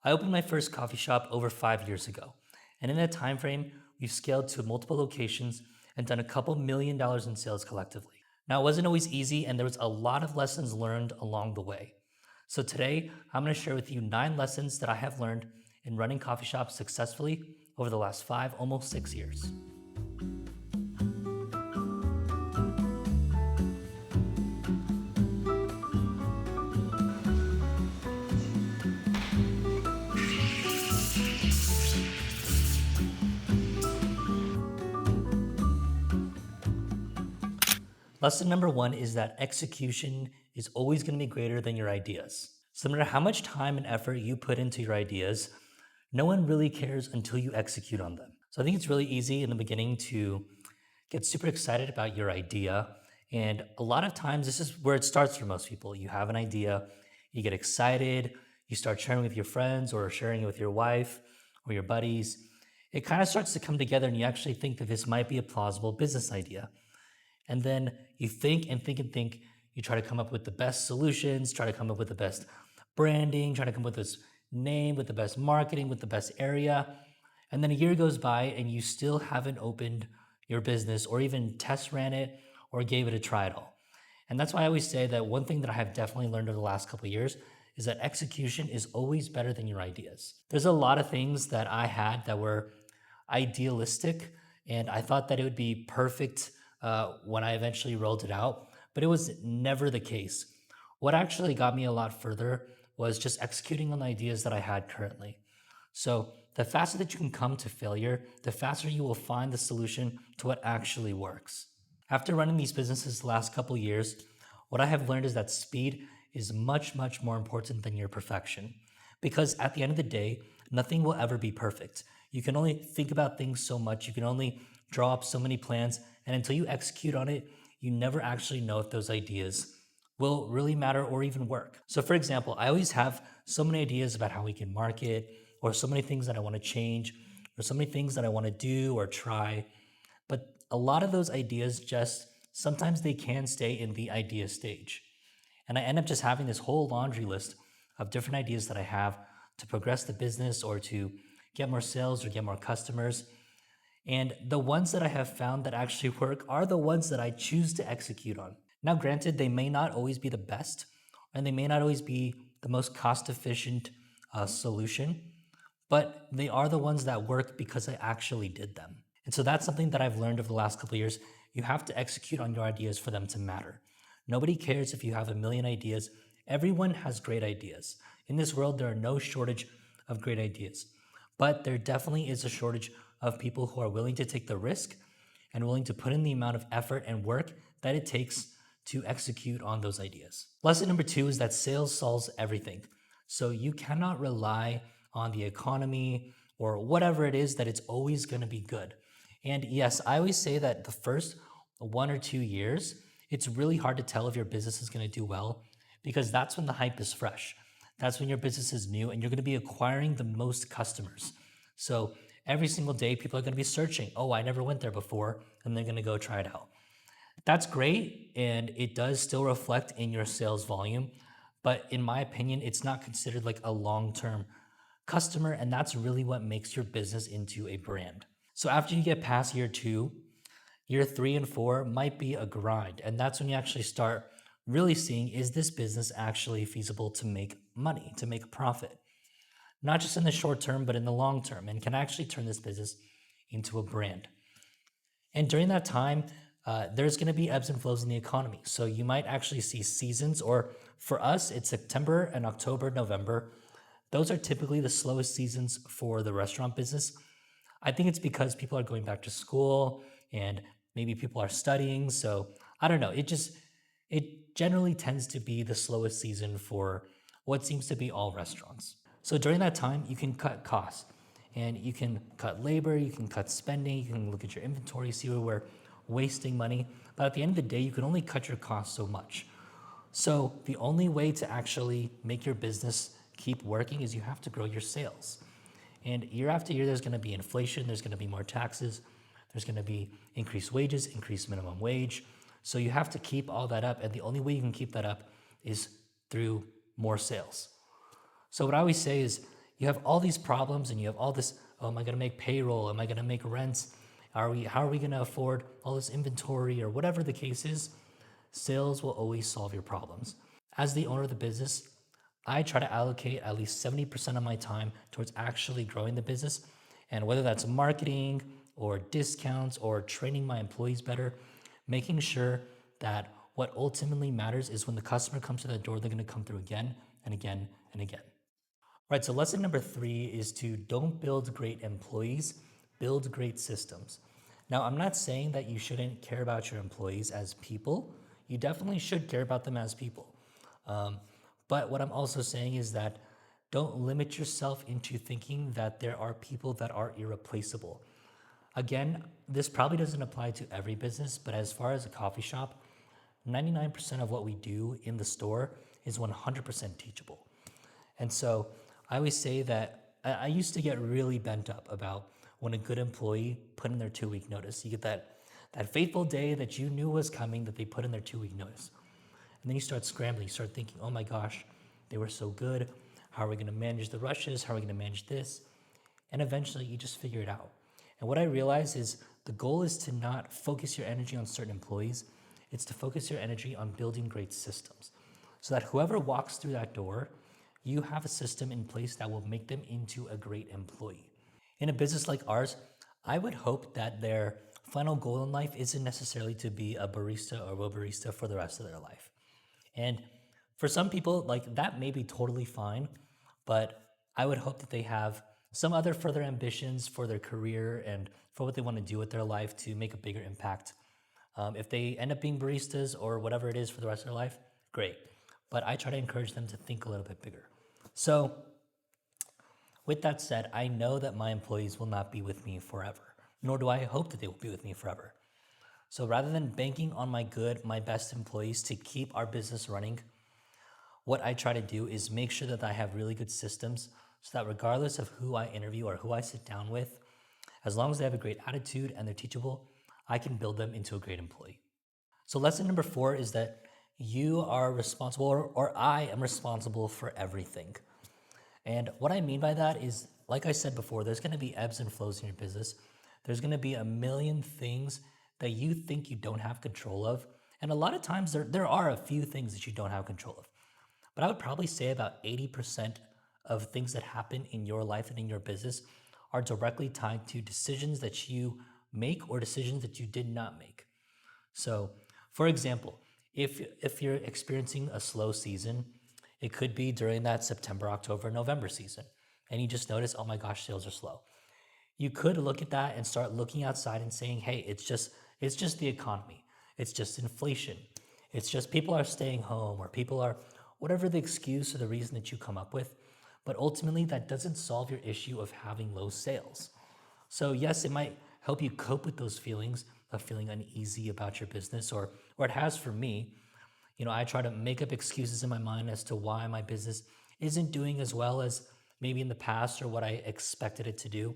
I opened my first coffee shop over 5 years ago, and in that time frame, we've scaled to multiple locations and done a couple $1 million in sales collectively. Now, it wasn't always easy, and there was a lot of lessons learned along the way. So today, I'm going to share with you 9 lessons that I have learned in running coffee shops successfully over the last 5, almost 6 years. Lesson number 1 is that execution is always going to be greater than your ideas. So no matter how much time and effort you put into your ideas, no one really cares until you execute on them. So I think it's really easy in the beginning to get super excited about your idea. And a lot of times, this is where it starts for most people. You have an idea, you get excited, you start sharing with your friends or sharing it with your wife or your buddies. It kind of starts to come together, and you actually think that this might be a plausible business idea. And then you think and think and think. You try to come up with the best solutions, try to come up with the best branding, try to come up with this name, with the best marketing, with the best area. And then a year goes by and you still haven't opened your business or even test ran it or gave it a try at all. And that's why I always say that one thing that I have definitely learned over the last couple of years is that execution is always better than your ideas. There's a lot of things that I had that were idealistic, and I thought that it would be perfect when I eventually rolled it out, but it was never the case. What actually got me a lot further was just executing on the ideas that I had currently. So the faster that you can come to failure, the faster you will find the solution to what actually works. After running these businesses the last couple years, what I have learned is that speed is much, much more important than your perfection. Because at the end of the day, nothing will ever be perfect. You can only think about things so much, you can only draw up so many plans, and until you execute on it, you never actually know if those ideas will really matter or even work. So for example, I always have so many ideas about how we can market, or so many things that I want to change, or so many things that I want to do or try. But a lot of those ideas just sometimes they can stay in the idea stage. And I end up just having this whole laundry list of different ideas that I have to progress the business or to get more sales or get more customers. And the ones that I have found that actually work are the ones that I choose to execute on. Now, granted, they may not always be the best, and they may not always be the most cost efficient solution, but they are the ones that work because I actually did them. And so that's something that I've learned over the last couple of years. You have to execute on your ideas for them to matter. Nobody cares if you have a million ideas. Everyone has great ideas. In this world, there are no shortage of great ideas, but there definitely is a shortage of people who are willing to take the risk and willing to put in the amount of effort and work that it takes to execute on those ideas. Lesson number 2 is that sales solves everything. So you cannot rely on the economy or whatever it is that it's always going to be good. And yes, I always say that the first 1 or 2 years, it's really hard to tell if your business is going to do well, because that's when the hype is fresh. That's when your business is new and you're going to be acquiring the most customers. So every single day, people are going to be searching, oh, I never went there before, and they're going to go try it out. That's great, and it does still reflect in your sales volume, but in my opinion, it's not considered like a long-term customer, and that's really what makes your business into a brand. So after you get past year 2, year 3 and 4 might be a grind, and that's when you actually start really seeing, is this business actually feasible to make money, to make a profit? Not just in the short term, but in the long term, and can actually turn this business into a brand. And during that time, there's going to be ebbs and flows in the economy. So you might actually see seasons, or for us, it's September and October, November. Those are typically the slowest seasons for the restaurant business. I think it's because people are going back to school and maybe people are studying. So I don't know. It generally tends to be the slowest season for what seems to be all restaurants. So during that time, you can cut costs and you can cut labor, you can cut spending, you can look at your inventory, see where we're wasting money. But at the end of the day, you can only cut your costs so much. So the only way to actually make your business keep working is you have to grow your sales. And year after year, there's going to be inflation, there's going to be more taxes, there's going to be increased wages, increased minimum wage. So you have to keep all that up. And the only way you can keep that up is through more sales. So what I always say is, you have all these problems and you have all this, oh, am I going to make payroll? Am I going to make rents? How are we going to afford all this inventory or whatever the case is? Sales will always solve your problems. As the owner of the business, I try to allocate at least 70% of my time towards actually growing the business. And whether that's marketing or discounts or training my employees better, making sure that what ultimately matters is when the customer comes to the door, they're going to come through again and again and again. Right, so lesson number 3 is to don't build great employees, build great systems. Now, I'm not saying that you shouldn't care about your employees as people. You definitely should care about them as people. But what I'm also saying is that don't limit yourself into thinking that there are people that are irreplaceable. Again, this probably doesn't apply to every business, but as far as a coffee shop, 99% of what we do in the store is 100% teachable. And so I always say that I used to get really bent up about when a good employee put in their 2-week notice. You get that fateful day that you knew was coming that they put in their 2-week notice. And then you start scrambling, you start thinking, oh my gosh, they were so good. How are we going to manage the rushes? How are we going to manage this? And eventually you just figure it out. And what I realize is the goal is to not focus your energy on certain employees. It's to focus your energy on building great systems so that whoever walks through that door, you have a system in place that will make them into a great employee. In a business like ours, I would hope that their final goal in life isn't necessarily to be a barista or a barista for the rest of their life. And for some people, like that may be totally fine, but I would hope that they have some other further ambitions for their career and for what they want to do with their life to make a bigger impact. If they end up being baristas or whatever it is for the rest of their life, great. But I try to encourage them to think a little bit bigger. So with that said, I know that my employees will not be with me forever, nor do I hope that they will be with me forever. So rather than banking on my best employees to keep our business running, what I try to do is make sure that I have really good systems so that regardless of who I interview or who I sit down with, as long as they have a great attitude and they're teachable, I can build them into a great employee. So lesson number 4 is that you are responsible, or I am responsible for everything. And what I mean by that is, like I said before, there's going to be ebbs and flows in your business. There's going to be a million things that you think you don't have control of. And a lot of times there are a few things that you don't have control of. But I would probably say about 80% of things that happen in your life and in your business are directly tied to decisions that you make or decisions that you did not make. So, for example, if you're experiencing a slow season, it could be during that September, October, November season, and you just notice, oh my gosh, sales are slow. You could look at that and start looking outside and saying, hey, it's just the economy. It's just inflation. It's just people are staying home, or people are, whatever the excuse or the reason that you come up with. But ultimately, that doesn't solve your issue of having low sales. So yes, it might help you cope with those feelings of feeling uneasy about your business, or it has for me. I try to make up excuses in my mind as to why my business isn't doing as well as maybe in the past or what I expected it to do.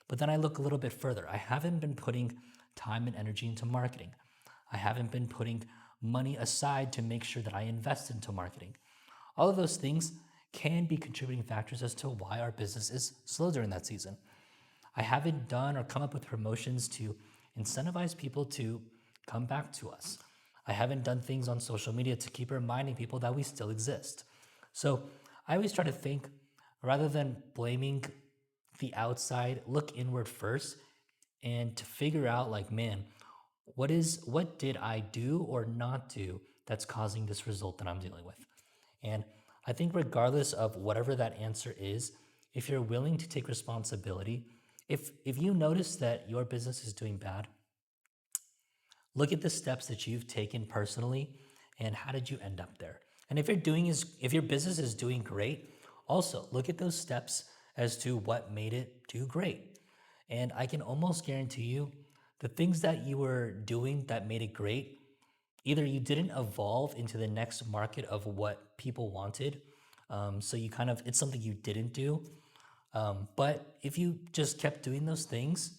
But then I look a little bit further. I haven't been putting time and energy into marketing. I haven't been putting money aside to make sure that I invest into marketing. All of those things can be contributing factors as to why our business is slow during that season. I haven't done or come up with promotions to incentivize people to come back to us. I haven't done things on social media to keep reminding people that we still exist. So I always try to think, rather than blaming the outside, look inward first and to figure out, like, man, what did I do or not do that's causing this result that I'm dealing with? And I think regardless of whatever that answer is, if you're willing to take responsibility, if you notice that your business is doing bad, look at the steps that you've taken personally and how did you end up there? And if your business is doing great, also look at those steps as to what made it do great. And I can almost guarantee you the things that you were doing that made it great, either you didn't evolve into the next market of what people wanted. So it's something you didn't do. But if you just kept doing those things,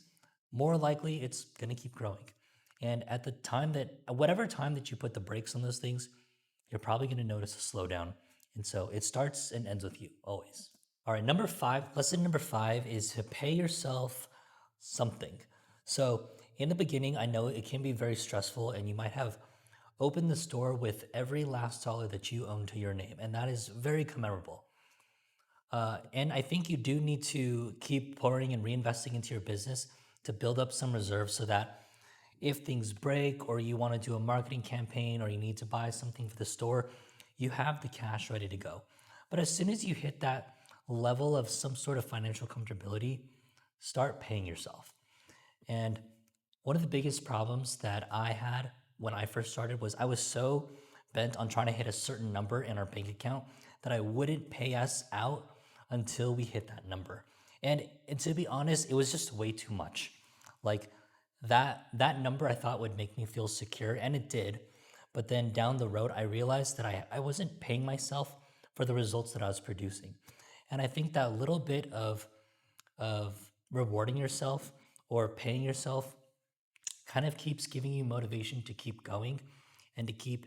more likely it's going to keep growing. And at whatever time that you put the brakes on those things, you're probably going to notice a slowdown. And so it starts and ends with you always. All right, lesson number 5 is to pay yourself something. So, in the beginning, I know it can be very stressful, and you might have opened the store with every last dollar that you own to your name, and that is very commemorable. And I think you do need to keep pouring and reinvesting into your business to build up some reserves so that if things break or you want to do a marketing campaign or you need to buy something for the store, you have the cash ready to go. But as soon as you hit that level of some sort of financial comfortability, start paying yourself. And one of the biggest problems that I had when I first started was I was so bent on trying to hit a certain number in our bank account that I wouldn't pay us out until we hit that number. And to be honest, it was just way too much. Like that number I thought would make me feel secure, and it did. But then down the road, I realized that I wasn't paying myself for the results that I was producing. And I think that little bit of rewarding yourself or paying yourself kind of keeps giving you motivation to keep going and to keep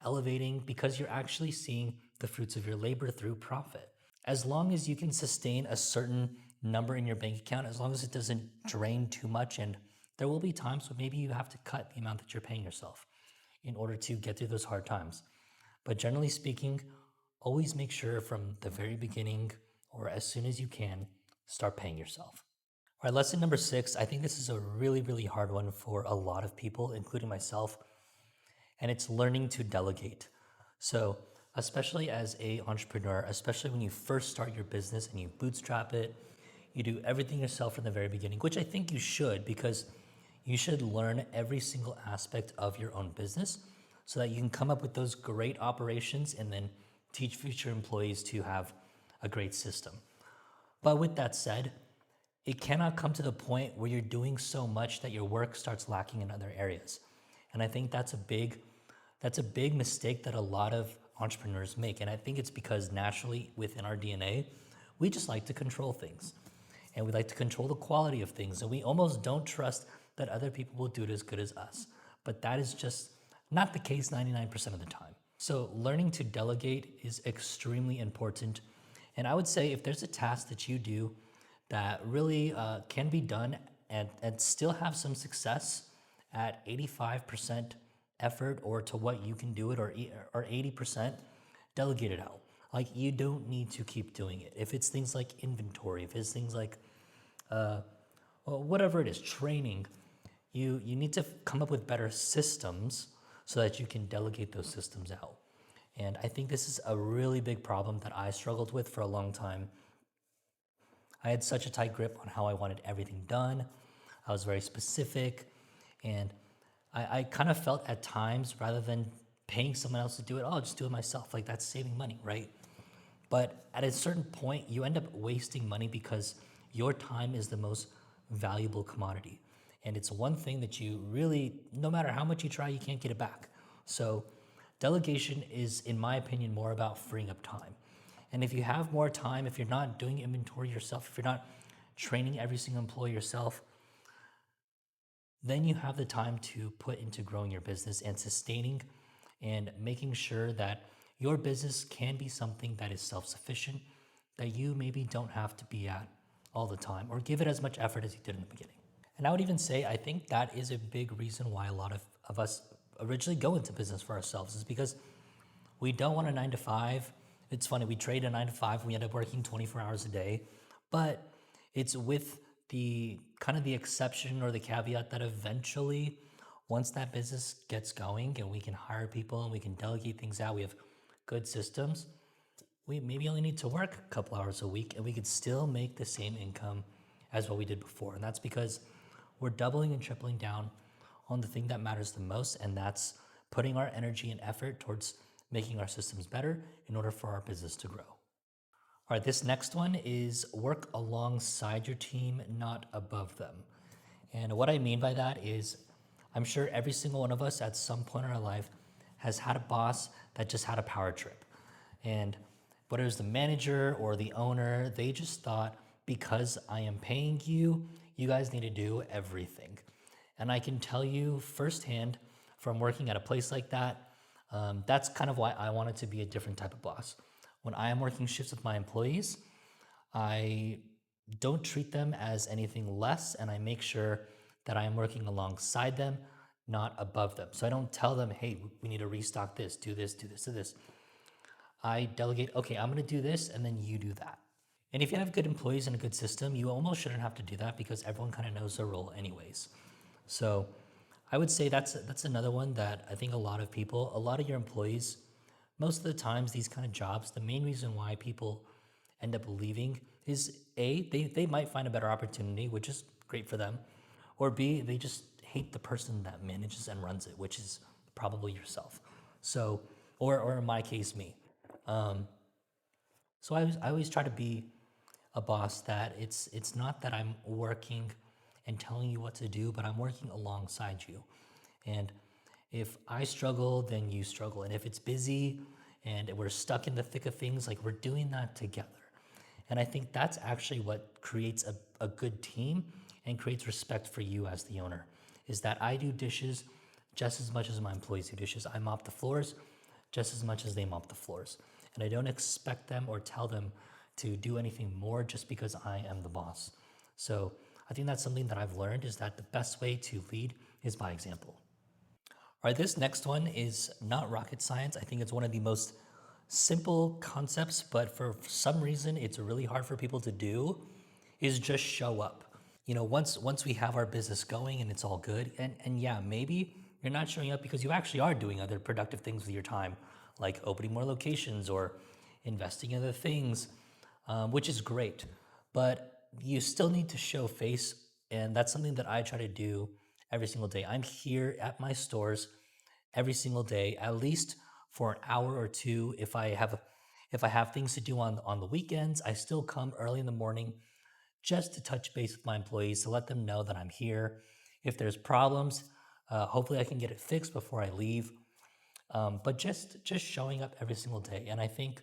elevating because you're actually seeing the fruits of your labor through profit. As long as you can sustain a certain number in your bank account, as long as it doesn't drain too much, and there will be times when maybe you have to cut the amount that you're paying yourself in order to get through those hard times. But generally speaking, always make sure from the very beginning or as soon as you can, start paying yourself. All right, lesson number 6. I think this is a really, really hard one for a lot of people, including myself, and it's learning to delegate. So, especially as a entrepreneur, especially when you first start your business and you bootstrap it, you do everything yourself from the very beginning, which I think you should because you should learn every single aspect of your own business so that you can come up with those great operations and then teach future employees to have a great system. But with that said, it cannot come to the point where you're doing so much that your work starts lacking in other areas. And I think that's a big mistake that a lot of entrepreneurs make. And I think it's because naturally within our DNA, we just like to control things. And we like to control the quality of things. And we almost don't trust that other people will do it as good as us. But that is just not the case 99% of the time. So learning to delegate is extremely important. And I would say if there's a task that you do that really can be done and still have some success at 85% effort or to what you can do it, or 80%, delegate it out. Like, you don't need to keep doing it. If it's things like inventory, if it's things like whatever it is, training, you need to come up with better systems so that you can delegate those systems out. And I think this is a really big problem that I struggled with for a long time. I had such a tight grip on how I wanted everything done. I was very specific, and I kind of felt at times, rather than paying someone else to do it, oh, I'll just do it myself. Like, that's saving money, right? But at a certain point, you end up wasting money because your time is the most valuable commodity. And it's one thing that you really, no matter how much you try, you can't get it back. So delegation is, in my opinion, more about freeing up time. And if you have more time, if you're not doing inventory yourself, if you're not training every single employee yourself, then you have the time to put into growing your business and sustaining and making sure that your business can be something that is self-sufficient, that you maybe don't have to be at all the time or give it as much effort as you did in the beginning. And I would even say, I think that is a big reason why a lot of us originally go into business for ourselves, is because we don't want a 9 to 5. It's funny, we trade a 9 to 5, we end up working 24 hours a day, but it's with the kind of the exception or the caveat that eventually, once that business gets going and we can hire people and we can delegate things out, we have good systems, we maybe only need to work a couple hours a week and we could still make the same income as what we did before. And that's because we're doubling and tripling down on the thing that matters the most, and that's putting our energy and effort towards making our systems better in order for our business to grow. All right, this next one is work alongside your team, not above them. And what I mean by that is, I'm sure every single one of us at some point in our life has had a boss that just had a power trip. And whether it was the manager or the owner, they just thought, because I am paying you, you guys need to do everything. And I can tell you firsthand from working at a place like that, that's kind of why I wanted to be a different type of boss. When I am working shifts with my employees, I don't treat them as anything less, and I make sure that I am working alongside them, not above them. So I don't tell them, hey, we need to restock this, do this, do this, do this. I delegate, okay, I'm gonna do this, and then you do that. And if you have good employees and a good system, you almost shouldn't have to do that because everyone kind of knows their role anyways. So I would say that's another one that I think a lot of people, a lot of your employees, most of the times these kind of jobs, the main reason why people end up leaving is A, they might find a better opportunity, which is great for them, or B, they just hate the person that manages and runs it, which is probably yourself. So, or in my case, me. Um, so I always try to be a boss that it's not that I'm working and telling you what to do, but I'm working alongside you. And if I struggle, then you struggle. And if it's busy and we're stuck in the thick of things, like we're doing that together. And I think that's actually what creates a good team and creates respect for you as the owner, is that I do dishes just as much as my employees do dishes. I mop the floors just as much as they mop the floors. And I don't expect them or tell them to do anything more just because I am the boss. So I think that's something that I've learned, is that the best way to lead is by example. All right, this next one is not rocket science. I think it's one of the most simple concepts, but for some reason it's really hard for people to do, is just show up. You know, once we have our business going and it's all good, and yeah, maybe you're not showing up because you actually are doing other productive things with your time, like opening more locations or investing in other things, which is great. But you still need to show face, and that's something that I try to do every single day. I'm here at my stores every single day, at least for an hour or two. If I have things to do on the weekends, I still come early in the morning just to touch base with my employees to let them know that I'm here. If there's problems, hopefully I can get it fixed before I leave. But just showing up every single day. And I think,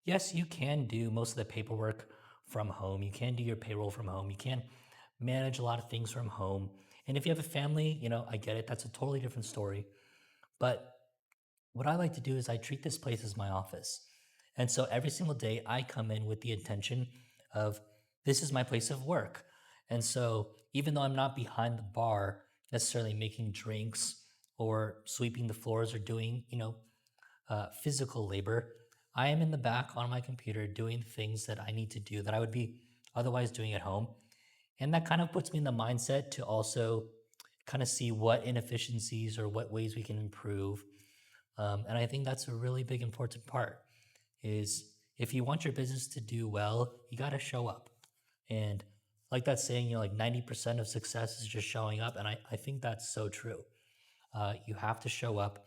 yes, you can do most of the paperwork from home. You can do your payroll from home. You can manage a lot of things from home. And if you have a family, I get it. That's a totally different story. But what I like to do is I treat this place as my office. And so every single day I come in with the intention of, this is my place of work. And so even though I'm not behind the bar necessarily making drinks or sweeping the floors or doing, physical labor, I am in the back on my computer doing things that I need to do that I would be otherwise doing at home. And that kind of puts me in the mindset to also kind of see what inefficiencies or what ways we can improve. And I think that's a really big important part, is if you want your business to do well, you got to show up. And like that saying, like 90% of success is just showing up. And I think that's so true. You have to show up.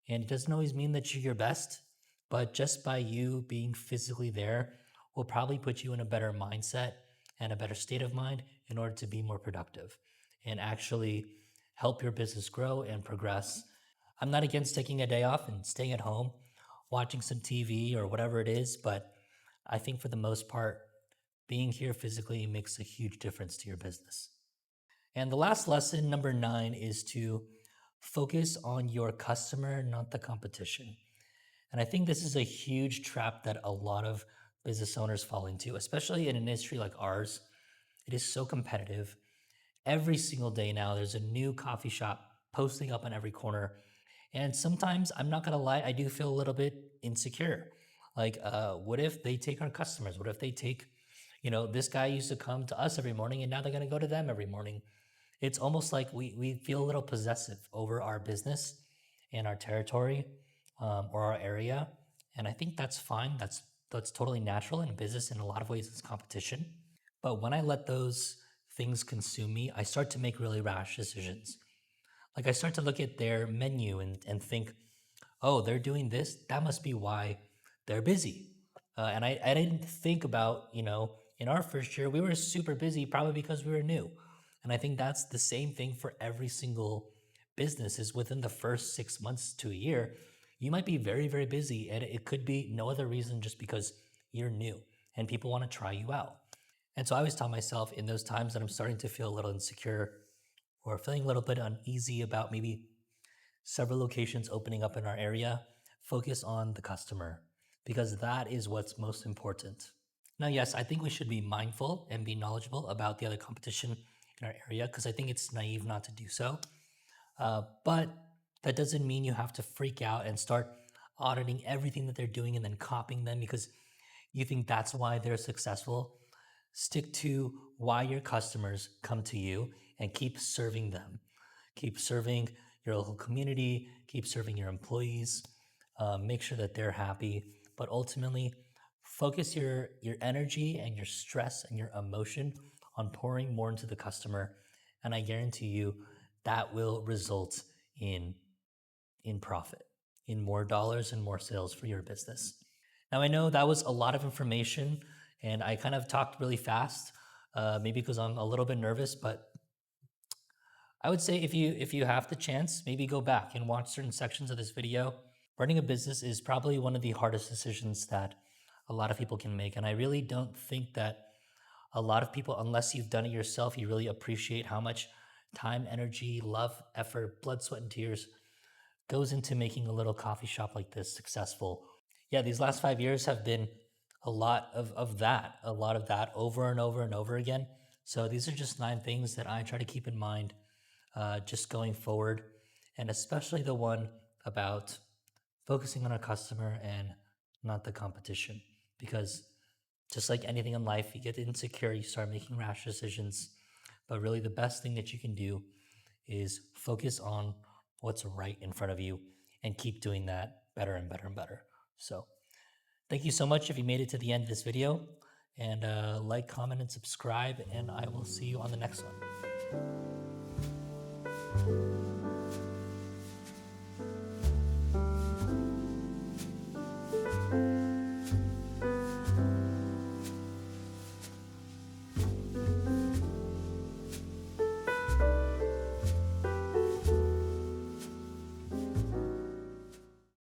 And it doesn't always mean that you're your best, but just by you being physically there will probably put you in a better mindset and a better state of mind in order to be more productive and actually help your business grow and progress. I'm not against taking a day off and staying at home, watching some TV or whatever it is, but I think for the most part, being here physically makes a huge difference to your business. And the last lesson, number 9, is to focus on your customer, not the competition. And I think this is a huge trap that a lot of business owners fall into, especially in an industry like ours. It is so competitive. Every single day now, there's a new coffee shop posting up on every corner. And sometimes, I'm not gonna lie, I do feel a little bit insecure. Like, what if they take our customers? What if they take, this guy used to come to us every morning and now they're gonna go to them every morning? It's almost like we feel a little possessive over our business and our territory, or our area. And I think that's fine. That's totally natural in business. In a lot of ways, it's competition. But when I let those things consume me, I start to make really rash decisions. Like I start to look at their menu and think, oh, they're doing this. That must be why they're busy. And I didn't think about, in our first year, we were super busy probably because we were new. And I think that's the same thing for every single business, is within the first 6 months to a year, you might be very, very busy. And it could be no other reason, just because you're new and people want to try you out. And so I always tell myself in those times that I'm starting to feel a little insecure or feeling a little bit uneasy about maybe several locations opening up in our area, focus on the customer, because that is what's most important. Now, yes, I think we should be mindful and be knowledgeable about the other competition in our area because I think it's naive not to do so. But that doesn't mean you have to freak out and start auditing everything that they're doing and then copying them because you think that's why they're successful. Stick to why your customers come to you and keep serving them. Keep serving your local community, keep serving your employees, make sure that they're happy. But ultimately, focus your energy and your stress and your emotion on pouring more into the customer. And I guarantee you that will result in in profit, in more dollars and more sales for your business. Now, I know that was a lot of information and I kind of talked really fast, maybe because I'm a little bit nervous, but I would say if you have the chance, maybe go back and watch certain sections of this video. Running a business is probably one of the hardest decisions that a lot of people can make. And I really don't think that a lot of people, unless you've done it yourself, you really appreciate how much time, energy, love, effort, blood, sweat, and tears goes into making a little coffee shop like this successful. Yeah, these last 5 years have been a lot of that over and over and over again. So these are just 9 things that I try to keep in mind just going forward, and especially the one about focusing on a customer and not the competition. Because just like anything in life, you get insecure, you start making rash decisions. But really, the best thing that you can do is focus on what's right in front of you and keep doing that better and better and better. So, thank you so much if you made it to the end of this video. And like, comment, and subscribe. And I will see you on the next one.